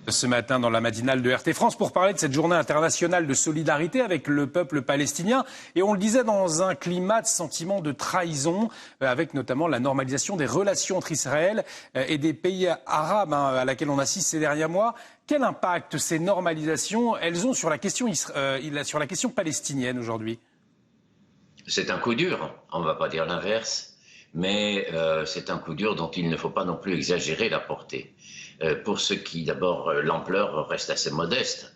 Ce matin dans la matinale de RT France pour parler de cette journée internationale de solidarité avec le peuple palestinien. Et on le disait dans un climat de sentiment de trahison, avec notamment la normalisation des relations entre Israël et des pays arabes à laquelle on assiste ces derniers mois. Quel impact ces normalisations elles ont sur la question palestinienne aujourd'hui? C'est un coup dur, on ne va pas dire l'inverse. Mais c'est un coup dur dont il ne faut pas non plus exagérer la portée. Pour ce qui, d'abord, l'ampleur reste assez modeste.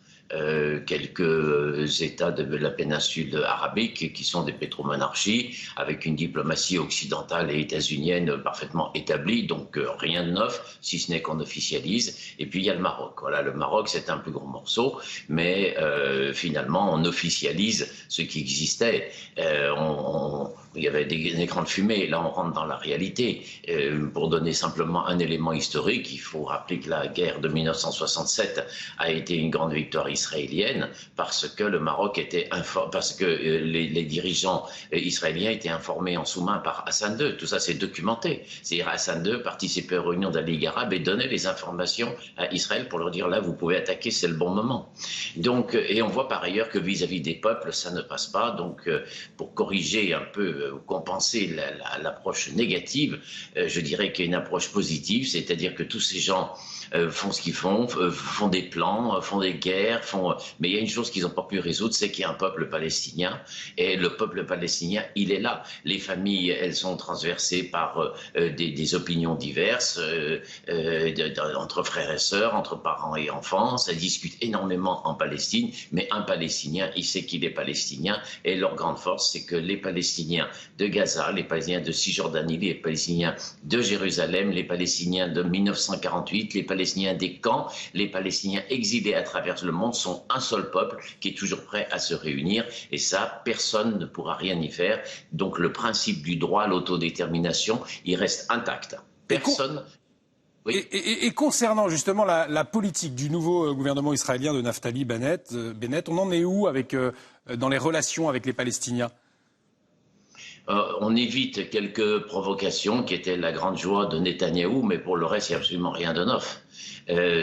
Quelques États de la péninsule arabique qui sont des pétromonarchies, avec une diplomatie occidentale et états-unienne parfaitement établie, donc rien de neuf, si ce n'est qu'on officialise. Et puis il y a le Maroc. Voilà, le Maroc, c'est un plus gros morceau, mais finalement, on officialise ce qui existait. Il y avait des écrans de fumée, là on rentre dans la réalité. Pour donner simplement un élément historique, il faut rappeler que la guerre de 1967 a été une grande victoire israélienne parce que le Maroc était parce que les dirigeants israéliens étaient informés en sous-main par Hassan II. Tout ça c'est documenté. C'est-à-dire Hassan II participait aux réunions de la Ligue arabe et donnait les informations à Israël pour leur dire là vous pouvez attaquer, c'est le bon moment. Donc, et on voit par ailleurs que vis-à-vis des peuples ça ne passe pas. Donc pour corriger un peu compenser l'approche négative, je dirais qu'il y a une approche positive, c'est-à-dire que tous ces gens font ce qu'ils font, font des plans, font des guerres, mais il y a une chose qu'ils n'ont pas pu résoudre, c'est qu'il y a un peuple palestinien, et le peuple palestinien, il est là. Les familles, elles sont transversées par des opinions diverses, entre frères et sœurs, entre parents et enfants, ça discute énormément en Palestine, mais un Palestinien, il sait qu'il est palestinien, et leur grande force, c'est que les Palestiniens de Gaza, les Palestiniens de Cisjordanie, les Palestiniens de Jérusalem, les Palestiniens de 1948, les Palestiniens des camps, les Palestiniens exilés à travers le monde sont un seul peuple qui est toujours prêt à se réunir et ça, personne ne pourra rien y faire. Donc le principe du droit à l'autodétermination, il reste intact. Personne... Oui. Et concernant justement la politique du nouveau gouvernement israélien de Naftali Bennett, on en est où dans les relations avec les Palestiniens? On évite quelques provocations qui étaient la grande joie de Netanyahou, mais pour le reste, il n'y a absolument rien de neuf.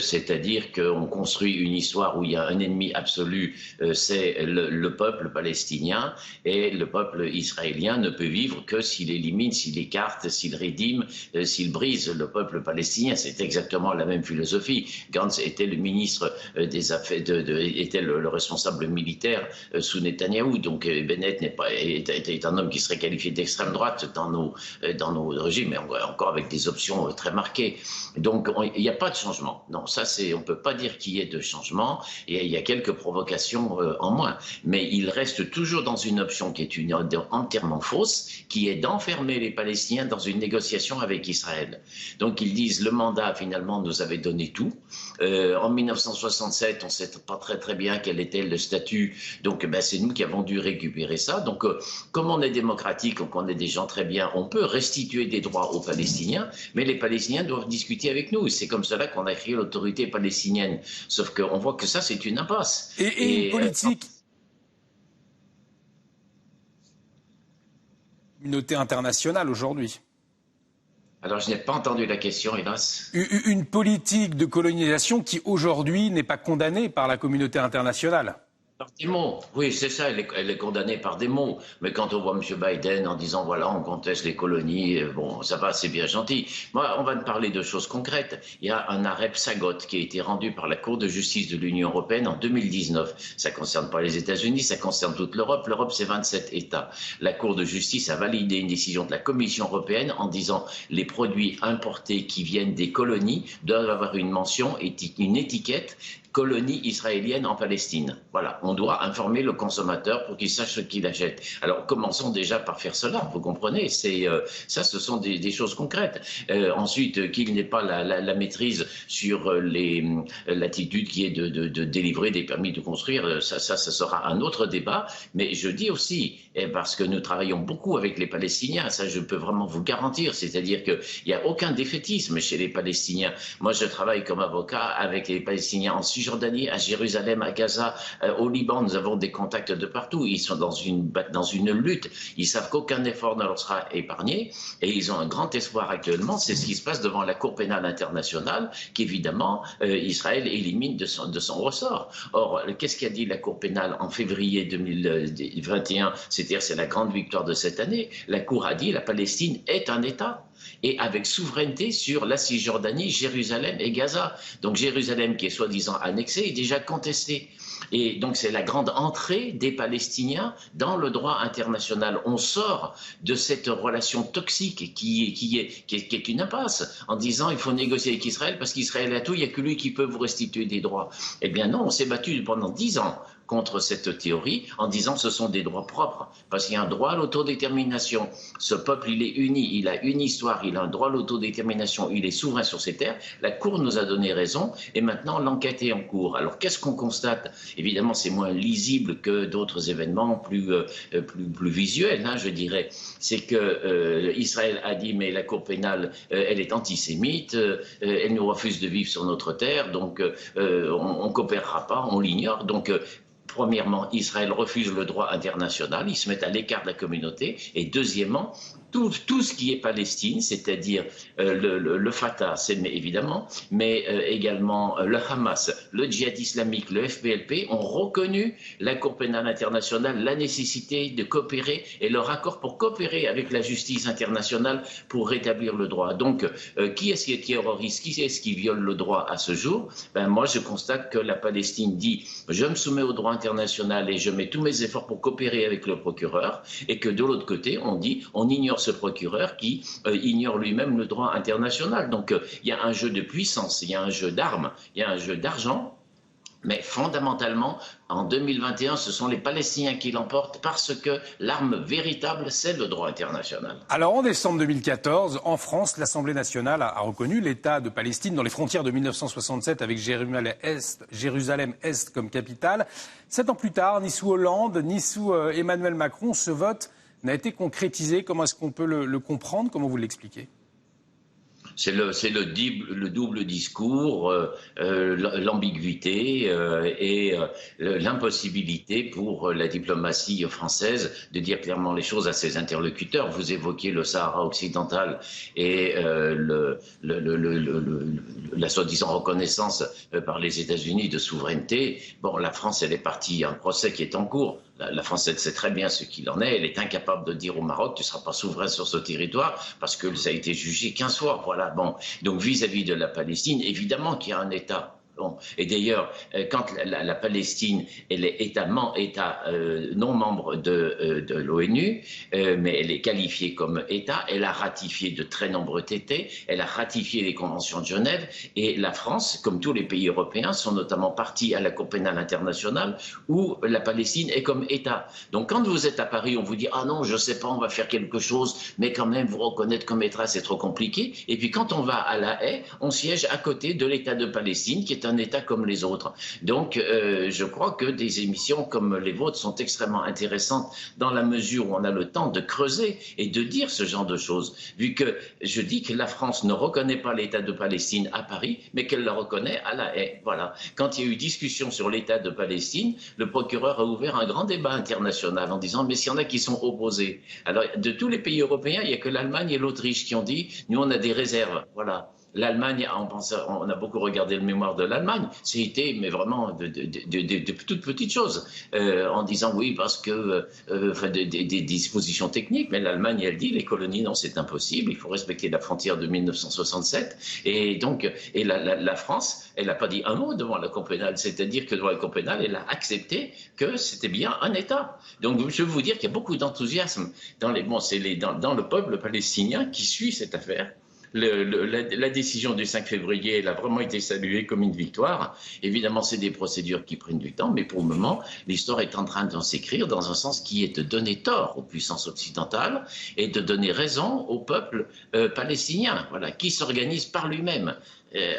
C'est-à-dire qu'on construit une histoire où il y a un ennemi absolu, c'est le peuple palestinien, et le peuple israélien ne peut vivre que s'il élimine, s'il écarte, s'il rédime, s'il brise le peuple palestinien. C'est exactement la même philosophie. Gantz était le ministre des Affaires, était le responsable militaire sous Netanyahou. Donc Bennett est un homme qui serait qualifié d'extrême droite dans nos régimes, mais encore avec des options très marquées. Donc il n'y a pas de changement. Non, ça on ne peut pas dire qu'il y ait de changement, et il y a quelques provocations en moins. Mais il reste toujours dans une option qui est entièrement fausse, qui est d'enfermer les Palestiniens dans une négociation avec Israël. Donc ils disent le mandat finalement nous avait donné tout. En 1967, on ne sait pas très bien quel était le statut, donc c'est nous qui avons dû récupérer ça. Donc comme on est démocratique, qu'on est des gens très bien, on peut restituer des droits aux Palestiniens, mais les Palestiniens doivent discuter avec nous. C'est comme cela qu'on a créé l'autorité palestinienne. Sauf qu'on voit que ça, c'est une impasse. Et une politique... Communauté internationale aujourd'hui. Alors, je n'ai pas entendu la question, hélas. Une politique de colonisation qui, aujourd'hui, n'est pas condamnée par la communauté internationale. Par des mots, oui, c'est ça, elle est condamnée par des mots. Mais quand on voit M. Biden en disant, voilà, on conteste les colonies, bon, ça va, c'est bien gentil. Moi, on va te parler de choses concrètes. Il y a un arrêt Psagot qui a été rendu par la Cour de justice de l'Union européenne en 2019. Ça ne concerne pas les États-Unis, ça concerne toute l'Europe. L'Europe, c'est 27 États. La Cour de justice a validé une décision de la Commission européenne en disant, les produits importés qui viennent des colonies doivent avoir une mention, une étiquette, colonie israélienne en Palestine. Voilà, on doit informer le consommateur pour qu'il sache ce qu'il achète. Alors commençons déjà par faire cela, vous comprenez, ça ce sont des choses concrètes. Ensuite, qu'il n'ait pas la maîtrise sur l'attitude qui est de délivrer des permis de construire, ça sera un autre débat, mais je dis aussi, parce que nous travaillons beaucoup avec les Palestiniens, ça je peux vraiment vous garantir, c'est-à-dire qu'il n'y a aucun défaitisme chez les Palestiniens. Moi je travaille comme avocat avec les Palestiniens en Cisjordanie, à Jérusalem, à Gaza, au Liban, nous avons des contacts de partout. Ils sont dans une lutte. Ils savent qu'aucun effort ne leur sera épargné. Et ils ont un grand espoir actuellement. C'est ce qui se passe devant la Cour pénale internationale, qu'évidemment, Israël élimine de son ressort. Or, qu'est-ce qu'a dit la Cour pénale en février 2021? C'est-à-dire, c'est la grande victoire de cette année. La Cour a dit la Palestine est un État. Et avec souveraineté sur la Cisjordanie, Jérusalem et Gaza. Donc Jérusalem, qui est soi-disant annexée, est déjà contestée. Et donc c'est la grande entrée des Palestiniens dans le droit international. On sort de cette relation toxique qui est une impasse, en disant il faut négocier avec Israël parce qu'Israël a tout, il n'y a que lui qui peut vous restituer des droits. Eh bien non, on s'est battu pendant 10 ans contre cette théorie en disant que ce sont des droits propres, parce qu'il y a un droit à l'autodétermination. Ce peuple, il est uni, il a une histoire, il a un droit à l'autodétermination, il est souverain sur ses terres. La Cour nous a donné raison et maintenant l'enquête est en cours. Alors qu'est-ce qu'on constate? Évidemment, c'est moins lisible que d'autres événements plus visuels, hein, je dirais. C'est que Israël a dit mais la Cour pénale, elle est antisémite, elle nous refuse de vivre sur notre terre, donc on coopérera pas, on l'ignore. Donc premièrement, Israël refuse le droit international, ils se mettent à l'écart de la communauté. Et deuxièmement, tout ce qui est Palestine, c'est-à-dire le Fatah, évidemment, mais également le Hamas, le djihad islamique, le FPLP, ont reconnu la Cour pénale internationale la nécessité de coopérer et leur accord pour coopérer avec la justice internationale pour rétablir le droit. Donc, qui est-ce qui est terroriste? Qui est-ce qui viole le droit à ce jour? Moi, je constate que la Palestine dit « je me soumets au droit international et je mets tous mes efforts pour coopérer avec le procureur » et que de l'autre côté, on dit « on ignore ce procureur qui ignore lui-même le droit international ». Donc il y a un jeu de puissance, il y a un jeu d'armes, il y a un jeu d'argent, mais fondamentalement, en 2021, ce sont les Palestiniens qui l'emportent parce que l'arme véritable, c'est le droit international. Alors en décembre 2014, en France, l'Assemblée nationale a reconnu l'État de Palestine dans les frontières de 1967 avec Jérusalem-Est comme capitale. 7 ans plus tard, ni sous Hollande, ni sous Emmanuel Macron, ce vote n'a été concrétisé. Comment est-ce qu'on peut le comprendre? Comment vous l'expliquez? C'est le double discours, l'ambiguïté et l'impossibilité pour la diplomatie française de dire clairement les choses à ses interlocuteurs. Vous évoquiez le Sahara occidental et la soi-disant reconnaissance par les États-Unis de souveraineté. Bon, la France, elle est partie, il y a un procès qui est en cours. La France, elle sait très bien ce qu'il en est. Elle est incapable de dire au Maroc, tu ne seras pas souverain sur ce territoire parce que ça a été jugé 15 fois. Voilà. Bon. Donc, vis-à-vis de la Palestine, évidemment qu'il y a un État. Bon. Et d'ailleurs, quand la Palestine, elle est non membre de l'ONU, mais elle est qualifiée comme État, elle a ratifié de très nombreux traités, elle a ratifié les conventions de Genève, et la France, comme tous les pays européens, sont notamment partis à la Cour pénale internationale où la Palestine est comme État. Donc quand vous êtes à Paris, on vous dit « Ah non, je ne sais pas, on va faire quelque chose, mais quand même vous reconnaître comme État, c'est trop compliqué ». Et puis quand on va à La Haye, on siège à côté de l'État de Palestine, qui est un État comme les autres. Donc, je crois que des émissions comme les vôtres sont extrêmement intéressantes dans la mesure où on a le temps de creuser et de dire ce genre de choses. Vu que je dis que la France ne reconnaît pas l'État de Palestine à Paris, mais qu'elle le reconnaît à La Haye. Voilà. Quand il y a eu discussion sur l'État de Palestine, le procureur a ouvert un grand débat international en disant mais s'il y en a qui sont opposés. Alors, de tous les pays européens, il n'y a que l'Allemagne et l'Autriche qui ont dit nous on a des réserves. Voilà. L'Allemagne, on a beaucoup regardé le mémoire de l'Allemagne, c'était mais vraiment de toutes petites choses, en disant oui parce que des dispositions techniques, mais l'Allemagne elle dit les colonies non c'est impossible, il faut respecter la frontière de 1967 et donc la France elle n'a pas dit un mot devant la Cour pénale, c'est-à-dire que devant la Cour pénale elle a accepté que c'était bien un État. Donc je veux vous dire qu'il y a beaucoup d'enthousiasme dans le peuple palestinien qui suit cette affaire. La décision du 5 février, elle a vraiment été saluée comme une victoire. Évidemment, c'est des procédures qui prennent du temps, mais pour le moment, l'histoire est en train de s'écrire dans un sens qui est de donner tort aux puissances occidentales et de donner raison au peuple palestinien, voilà, qui s'organise par lui-même.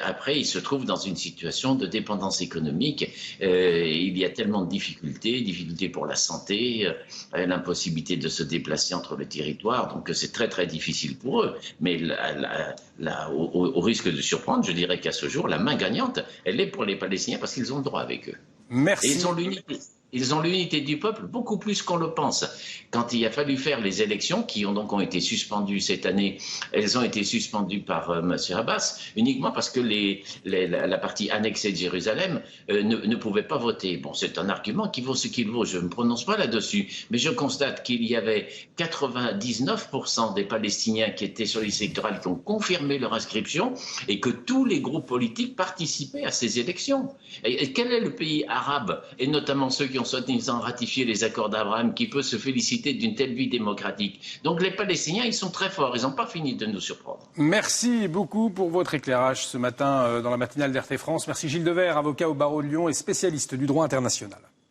Après, il se trouve dans une situation de dépendance économique. Il y a tellement de difficultés pour la santé, l'impossibilité de se déplacer entre les territoires. Donc, c'est très, très difficile pour eux. Mais au risque de surprendre, je dirais qu'à ce jour, la main gagnante, elle est pour les Palestiniens parce qu'ils ont le droit avec eux. Merci. Et ils ont l'unité. Ils ont l'unité du peuple beaucoup plus qu'on le pense. Quand il a fallu faire les élections, qui ont été suspendues cette année, elles ont été suspendues par M. Abbas, uniquement parce que la partie annexée de Jérusalem ne pouvait pas voter. Bon, c'est un argument qui vaut ce qu'il vaut, je ne me prononce pas là-dessus, mais je constate qu'il y avait 99% des Palestiniens qui étaient sur les listes électorales qui ont confirmé leur inscription et que tous les groupes politiques participaient à ces élections. Et quel est le pays arabe, et notamment ceux qui ont soi-disant ratifié les accords d'Abraham, qui peut se féliciter d'une telle vie démocratique? Donc les Palestiniens, ils sont très forts, ils n'ont pas fini de nous surprendre. Merci beaucoup pour votre éclairage ce matin dans la matinale d'RT France. Merci Gilles Devers, avocat au barreau de Lyon et spécialiste du droit international.